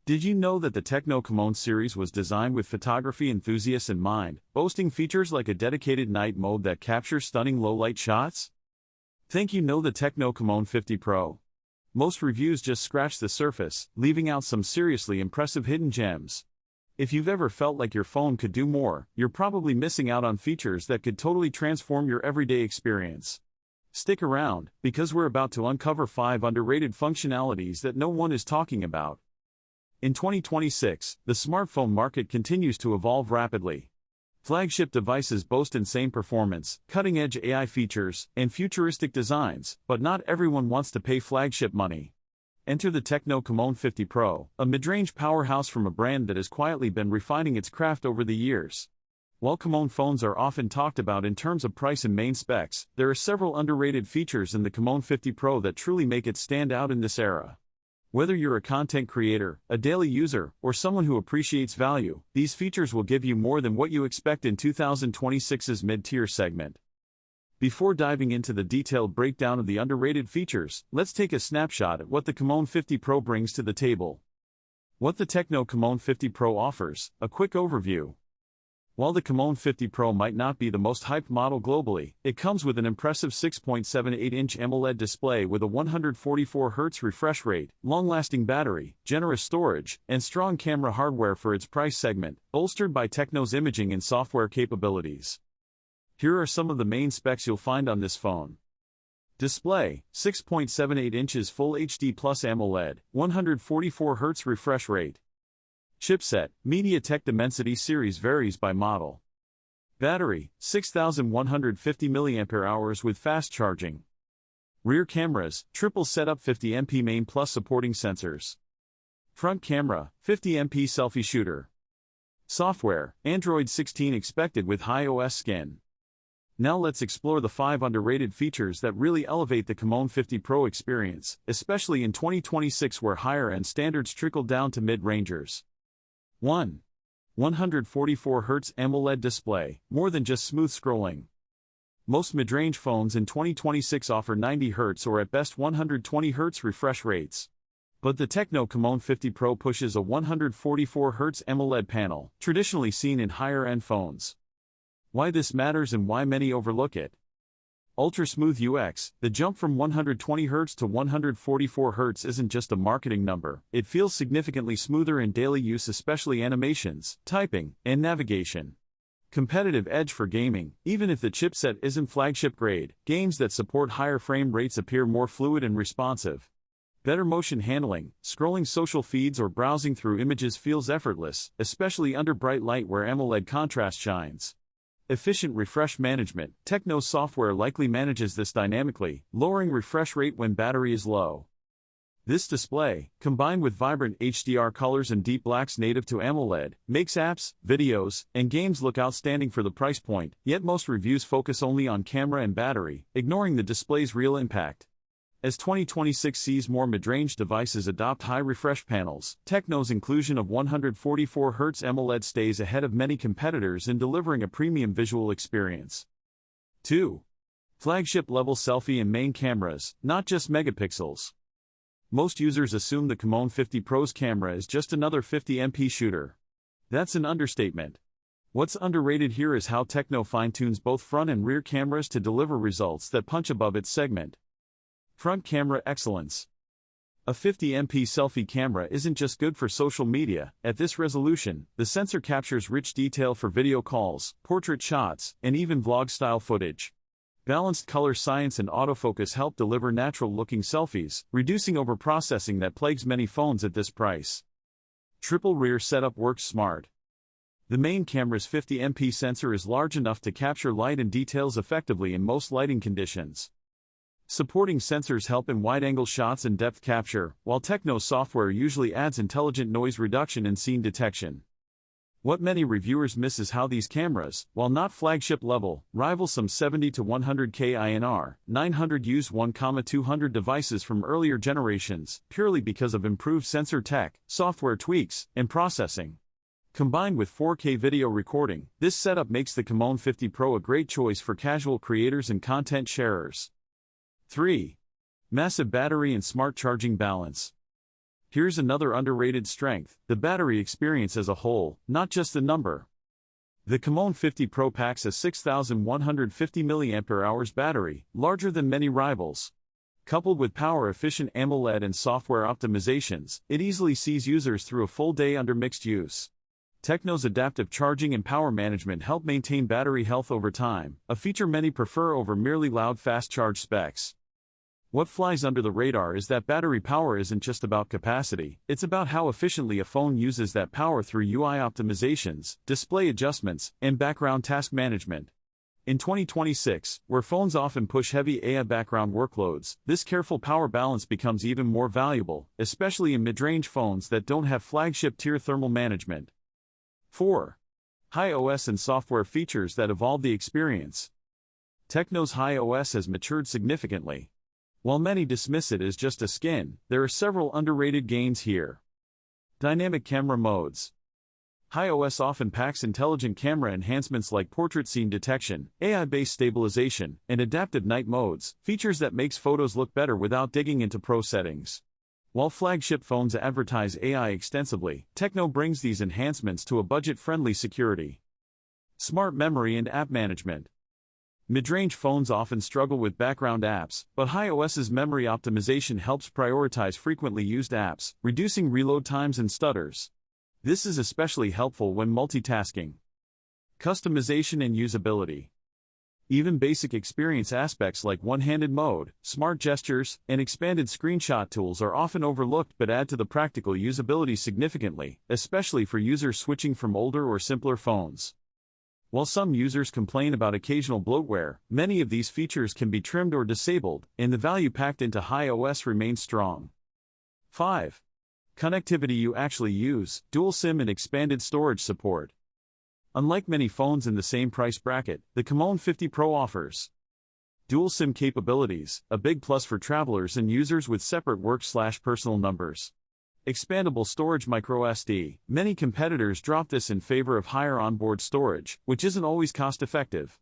Did you know that the Tecno Camon series was designed with photography enthusiasts in mind, boasting features like a dedicated night mode that captures stunning low-light shots? Think you know the Tecno Camon 50 Pro? Most reviews just scratch the surface, leaving out some seriously impressive hidden gems. If you've ever felt like your phone could do more, you're probably missing out on features that could totally transform your everyday experience. Stick around, because we're about to uncover 5 underrated functionalities that no one is talking about. In 2026, the smartphone market continues to evolve rapidly. Flagship devices boast insane performance, cutting-edge AI features, and futuristic designs, but not everyone wants to pay flagship money. Enter the Tecno Camon 50 Pro, a mid-range powerhouse from a brand that has quietly been refining its craft over the years. While Camon phones are often talked about in terms of price and main specs, there are several underrated features in the Camon 50 Pro that truly make it stand out in this era. Whether you're a content creator, a daily user, or someone who appreciates value, these features will give you more than what you expect in 2026's mid-tier segment. Before diving into the detailed breakdown of the underrated features, let's take a snapshot at what the Camon 50 Pro brings to the table. What the Tecno Camon 50 Pro offers, a quick overview. While the Camon 50 Pro might not be the most hyped model globally, it comes with an impressive 6.78-inch AMOLED display with a 144Hz refresh rate, long-lasting battery, generous storage, and strong camera hardware for its price segment, bolstered by Tecno's imaging and software capabilities. Here are some of the main specs you'll find on this phone. Display, 6.78 inches Full HD Plus AMOLED, 144Hz refresh rate. Chipset, MediaTek Dimensity series varies by model. Battery, 6150 mAh with fast charging. Rear cameras, triple setup 50MP main plus supporting sensors. Front camera, 50MP selfie shooter. Software, Android 16 expected with HiOS skin. Now let's explore the 5 underrated features that really elevate the Camon 50 Pro experience, especially in 2026 where higher-end standards trickle down to mid-rangers. 1. 144Hz AMOLED display, more than just smooth scrolling. Most mid-range phones in 2026 offer 90Hz or at best 120Hz refresh rates. But the Tecno Camon 50 Pro pushes a 144Hz AMOLED panel, traditionally seen in higher-end phones. Why this matters and why many overlook it. Ultra-smooth UX, the jump from 120Hz to 144Hz isn't just a marketing number, it feels significantly smoother in daily use, especially animations, typing, and navigation. Competitive edge for gaming, even if the chipset isn't flagship grade, games that support higher frame rates appear more fluid and responsive. Better motion handling, scrolling social feeds or browsing through images feels effortless, especially under bright light where AMOLED contrast shines. Efficient refresh management, Tecno's software likely manages this dynamically, lowering refresh rate when battery is low. This display, combined with vibrant HDR colors and deep blacks native to AMOLED, makes apps, videos, and games look outstanding for the price point, yet most reviews focus only on camera and battery, ignoring the display's real impact. As 2026 sees more mid-range devices adopt high refresh panels, Tecno's inclusion of 144Hz AMOLED stays ahead of many competitors in delivering a premium visual experience. 2. Flagship-level selfie and main cameras, not just megapixels. Most users assume the Camon 50 Pro's camera is just another 50MP shooter. That's an understatement. What's underrated here is how Tecno fine-tunes both front and rear cameras to deliver results that punch above its segment. Front camera excellence. A 50MP selfie camera isn't just good for social media. At this resolution, the sensor captures rich detail for video calls, portrait shots, and even vlog-style footage. Balanced color science and autofocus help deliver natural-looking selfies, reducing overprocessing that plagues many phones at this price. Triple rear setup works smart. The main camera's 50MP sensor is large enough to capture light and details effectively in most lighting conditions. Supporting sensors help in wide-angle shots and depth capture, while Tecno's software usually adds intelligent noise reduction and scene detection. What many reviewers miss is how these cameras, while not flagship level, rival some 70 to 100K INR, 900 Us 1,200 devices from earlier generations, purely because of improved sensor tech, software tweaks, and processing. Combined with 4K video recording, this setup makes the Camon 50 Pro a great choice for casual creators and content sharers. 3. Massive battery and smart charging balance. Here's another underrated strength: the battery experience as a whole, not just the number. The Camon 50 Pro packs a 6,150 mAh battery, larger than many rivals. Coupled with power-efficient AMOLED and software optimizations, it easily sees users through a full day under mixed use. Tecno's adaptive charging and power management help maintain battery health over time, a feature many prefer over merely loud fast charge specs. What flies under the radar is that battery power isn't just about capacity, it's about how efficiently a phone uses that power through UI optimizations, display adjustments, and background task management. In 2026, where phones often push heavy AI background workloads, this careful power balance becomes even more valuable, especially in mid-range phones that don't have flagship-tier thermal management. 4. HiOS and software features that evolve the experience. Tecno's HiOS has matured significantly. While many dismiss it as just a skin, there are several underrated gains here. Dynamic camera modes. HiOS often packs intelligent camera enhancements like portrait scene detection, AI-based stabilization, and adaptive night modes, features that makes photos look better without digging into pro settings. While flagship phones advertise AI extensively, Tecno brings these enhancements to a budget-friendly security. Smart memory and app management. Mid-range phones often struggle with background apps, but HiOS's memory optimization helps prioritize frequently used apps, reducing reload times and stutters. This is especially helpful when multitasking. Customization and usability. Even basic experience aspects like one-handed mode, smart gestures, and expanded screenshot tools are often overlooked but add to the practical usability significantly, especially for users switching from older or simpler phones. While some users complain about occasional bloatware, many of these features can be trimmed or disabled, and the value packed into HiOS remains strong. 5. Connectivity you actually use, dual SIM and expanded storage support. Unlike many phones in the same price bracket, the Camon 50 Pro offers dual SIM capabilities, a big plus for travelers and users with separate work/personal numbers. Expandable storage microSD. Many competitors drop this in favor of higher onboard storage, which isn't always cost-effective.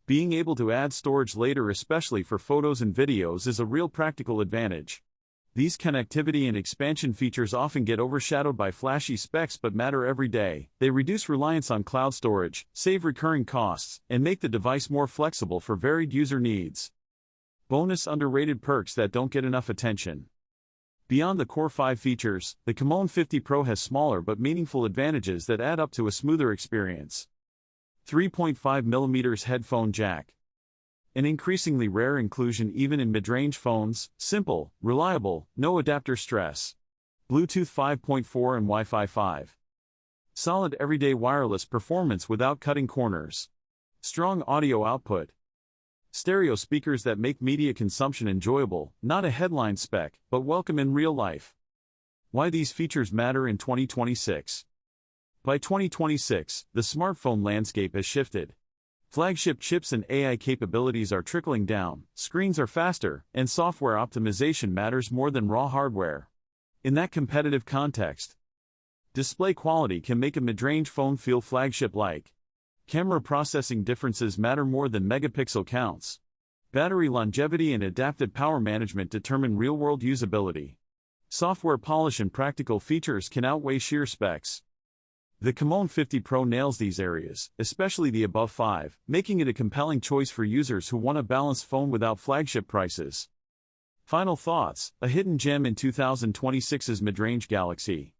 Being able to add storage later, especially for photos and videos, is a real practical advantage. These connectivity and expansion features often get overshadowed by flashy specs but matter every day. They reduce reliance on cloud storage, save recurring costs, and make the device more flexible for varied user needs. Bonus underrated perks that don't get enough attention. Beyond the core 5 features, the Camon 50 Pro has smaller but meaningful advantages that add up to a smoother experience. 3.5mm headphone jack. An increasingly rare inclusion even in mid-range phones, simple, reliable, no adapter stress. Bluetooth 5.4 and Wi-Fi 5. Solid everyday wireless performance without cutting corners. Strong audio output. Stereo speakers that make media consumption enjoyable, not a headline spec, but welcome in real life. Why these features matter in 2026. By 2026, the smartphone landscape has shifted. Flagship chips and AI capabilities are trickling down, screens are faster, and software optimization matters more than raw hardware. In that competitive context, display quality can make a mid-range phone feel flagship-like. Camera processing differences matter more than megapixel counts. Battery longevity and adaptive power management determine real-world usability. Software polish and practical features can outweigh sheer specs. The Camon 50 Pro nails these areas, especially the above 5, making it a compelling choice for users who want a balanced phone without flagship prices. Final thoughts: a hidden gem in 2026's mid-range galaxy.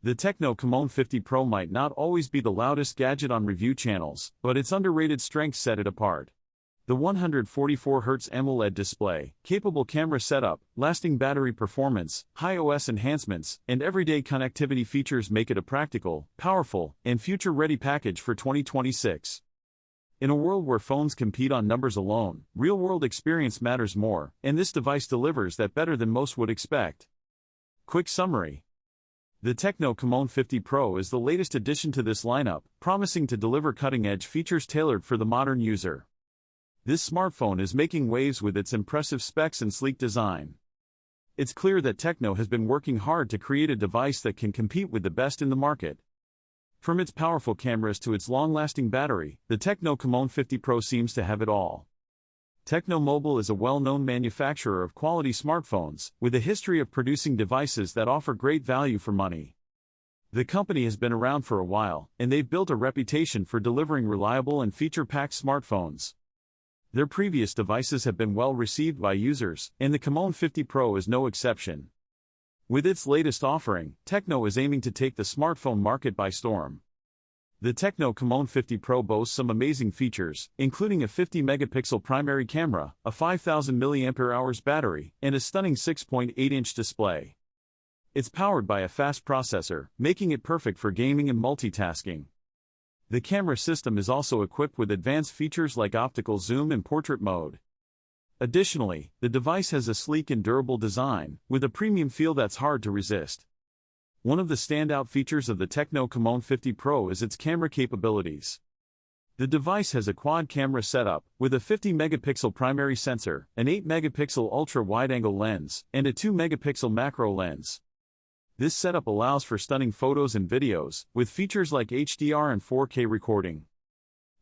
The Tecno Camon 50 Pro might not always be the loudest gadget on review channels, but its underrated strengths set it apart. The 144Hz AMOLED display, capable camera setup, lasting battery performance, HiOS enhancements, and everyday connectivity features make it a practical, powerful, and future-ready package for 2026. In a world where phones compete on numbers alone, real-world experience matters more, and this device delivers that better than most would expect. Quick summary. The Tecno Camon 50 Pro is the latest addition to this lineup, promising to deliver cutting-edge features tailored for the modern user. This smartphone is making waves with its impressive specs and sleek design. It's clear that Tecno has been working hard to create a device that can compete with the best in the market. From its powerful cameras to its long-lasting battery, the Tecno Camon 50 Pro seems to have it all. Tecno Mobile is a well-known manufacturer of quality smartphones, with a history of producing devices that offer great value for money. The company has been around for a while, and they've built a reputation for delivering reliable and feature-packed smartphones. Their previous devices have been well received by users, and the Camon 50 Pro is no exception. With its latest offering, Tecno is aiming to take the smartphone market by storm. The Tecno Camon 50 Pro boasts some amazing features, including a 50-megapixel primary camera, a 5000 mAh battery, and a stunning 6.8-inch display. It's powered by a fast processor, making it perfect for gaming and multitasking. The camera system is also equipped with advanced features like optical zoom and portrait mode. Additionally, the device has a sleek and durable design, with a premium feel that's hard to resist. One of the standout features of the Tecno Camon 50 Pro is its camera capabilities. The device has a quad camera setup, with a 50-megapixel primary sensor, an 8-megapixel ultra-wide-angle lens, and a 2-megapixel macro lens. This setup allows for stunning photos and videos, with features like HDR and 4K recording.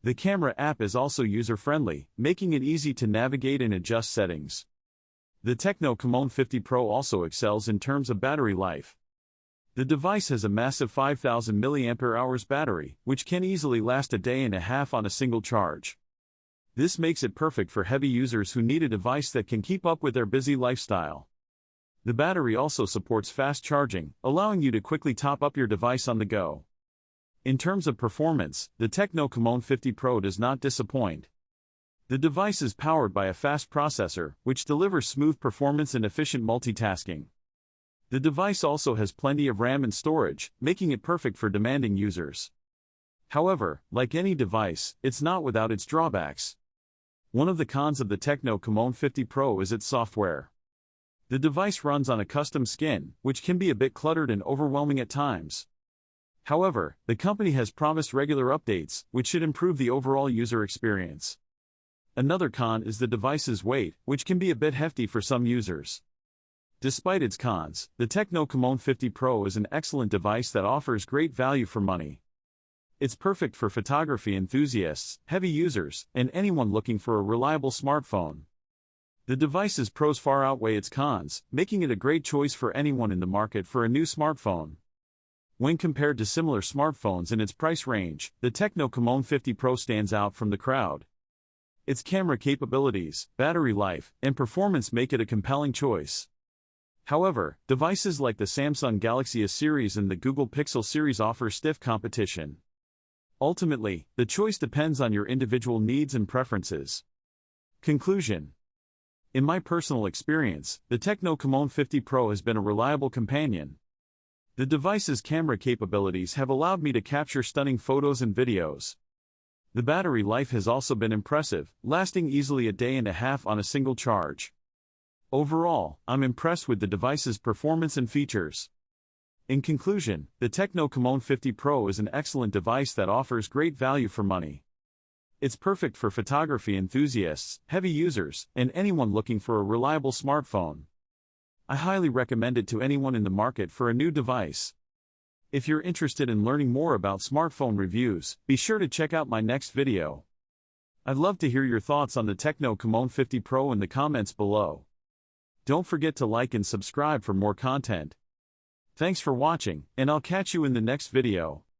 The camera app is also user-friendly, making it easy to navigate and adjust settings. The Tecno Camon 50 Pro also excels in terms of battery life. The device has a massive 5000 mAh battery, which can easily last a day and a half on a single charge. This makes it perfect for heavy users who need a device that can keep up with their busy lifestyle. The battery also supports fast charging, allowing you to quickly top up your device on the go. In terms of performance, the Tecno Camon 50 Pro does not disappoint. The device is powered by a fast processor, which delivers smooth performance and efficient multitasking. The device also has plenty of RAM and storage, making it perfect for demanding users. However, like any device, it's not without its drawbacks. One of the cons of the Tecno Camon 50 Pro is its software. The device runs on a custom skin, which can be a bit cluttered and overwhelming at times. However, the company has promised regular updates, which should improve the overall user experience. Another con is the device's weight, which can be a bit hefty for some users. Despite its cons, the Tecno Camon 50 Pro is an excellent device that offers great value for money. It's perfect for photography enthusiasts, heavy users, and anyone looking for a reliable smartphone. The device's pros far outweigh its cons, making it a great choice for anyone in the market for a new smartphone. When compared to similar smartphones in its price range, the Tecno Camon 50 Pro stands out from the crowd. Its camera capabilities, battery life, and performance make it a compelling choice. However, devices like the Samsung Galaxy A series and the Google Pixel series offer stiff competition. Ultimately, the choice depends on your individual needs and preferences. Conclusion. In my personal experience, the Tecno Camon 50 Pro has been a reliable companion. The device's camera capabilities have allowed me to capture stunning photos and videos. The battery life has also been impressive, lasting easily a day and a half on a single charge. Overall, I'm impressed with the device's performance and features. In conclusion, the Tecno Camon 50 Pro is an excellent device that offers great value for money. It's perfect for photography enthusiasts, heavy users, and anyone looking for a reliable smartphone. I highly recommend it to anyone in the market for a new device. If you're interested in learning more about smartphone reviews, be sure to check out my next video. I'd love to hear your thoughts on the Tecno Camon 50 Pro in the comments below. Don't forget to like and subscribe for more content. Thanks for watching, and I'll catch you in the next video.